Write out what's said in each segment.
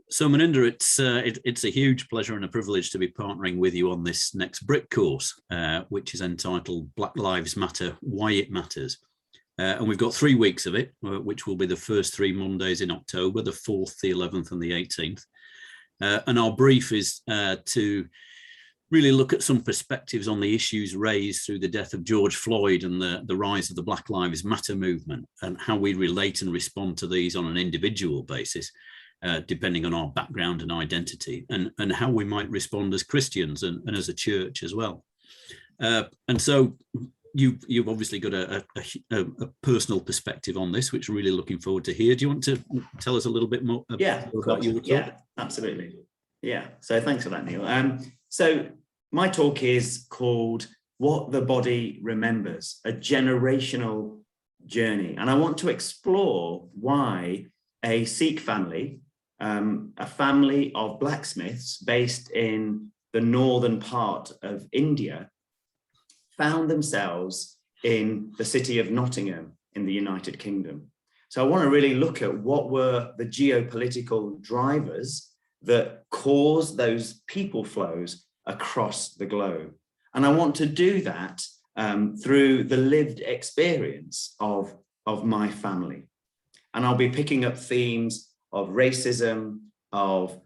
So Moninder, it's a huge pleasure and a privilege to be partnering with you on this next B.R.I.C. course, which is entitled Black Lives Matter, Why It Matters. And we've got 3 weeks of it, which will be the first 3 Mondays in October, the 4th, the 11th and the 18th. And our brief is to really look at some perspectives on the issues raised through the death of George Floyd and the rise of the Black Lives Matter movement, and how we relate and respond to these on an individual basis, depending on our background and identity, and how we might respond as Christians and as a church as well. And so you've obviously got a personal perspective on this, which we're really looking forward to hear. Do you want to tell us a little bit more about your talk? Yeah, absolutely. Yeah, so thanks for that, Neil. So my talk is called What the Body Remembers, a generational journey. And I want to explore why a Sikh family, a family of blacksmiths based in the northern part of India, found themselves in the city of Nottingham in the United Kingdom. So I want to really look at what were the geopolitical drivers that caused those people flows across the globe. And I want to do that through the lived experience of my family. And I'll be picking up themes of racism, of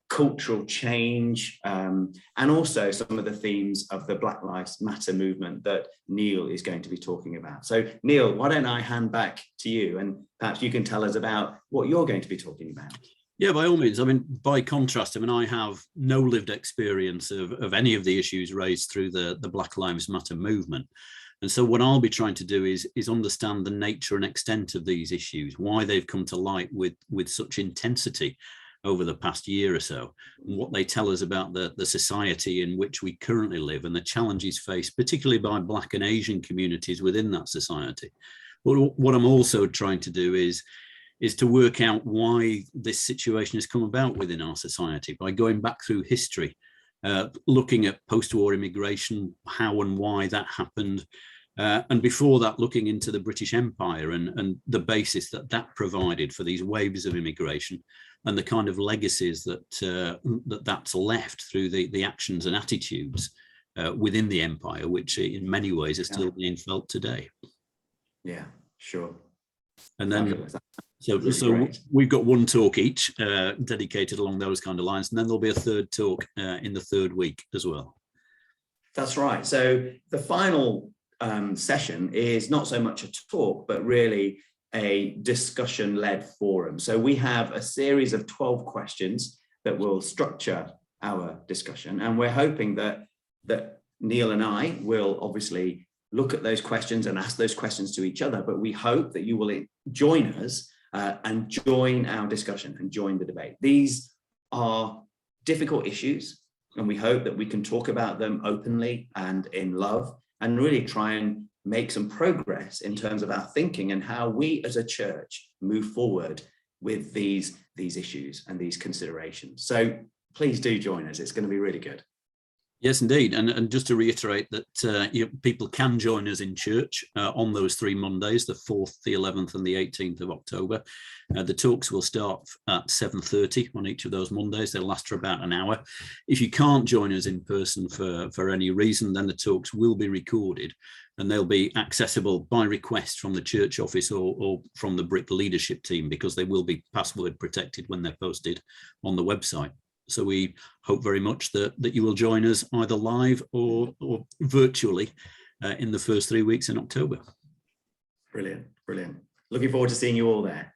cultural change, and also some of the themes of the Black Lives Matter movement that Neil is going to be talking about. So Neil, why don't I hand back to you, and perhaps you can tell us about what you're going to be talking about. Yeah, by all means. I mean, by contrast, I have no lived experience of any of the issues raised through the Black Lives Matter movement. And so what I'll be trying to do is understand the nature and extent of these issues, why they've come to light with such intensity over the past year or so, and what they tell us about the society in which we currently live and the challenges faced, particularly by Black and Asian communities within that society. But what I'm also trying to do is to work out why this situation has come about within our society by going back through history, looking at post-war immigration, how and why that happened, and before that, looking into the British Empire and the basis that provided for these waves of immigration, and the kind of legacies that's left through the actions and attitudes within the empire, which in many ways is still being felt today. Yeah, sure. And then so we've got 1 talk each dedicated along those kind of lines, and then there'll be a 3rd talk in the 3rd week as well. That's right. So the final session is not so much a talk, but really a discussion-led forum. So we have a series of 12 questions that will structure our discussion, and we're hoping that Neil and I will obviously look at those questions and ask those questions to each other, but we hope that you will join us and join our discussion and join the debate. These are difficult issues, and we hope that we can talk about them openly and in love, and really try and make some progress in terms of our thinking and how we as a church move forward with these issues and these considerations. So please do join us. It's going to be really good. Yes, indeed. And just to reiterate that people can join us in church on those 3 Mondays, the 4th, the 11th and the 18th of October. The talks will start at 7:30 on each of those Mondays. They'll last for about an hour. If you can't join us in person for any reason, then the talks will be recorded, and they'll be accessible by request from the church office or from the B.R.I.C. leadership team, because they will be password protected when they're posted on the website. So we hope very much that you will join us either live or virtually in the first 3 weeks in October. Brilliant, brilliant. Looking forward to seeing you all there.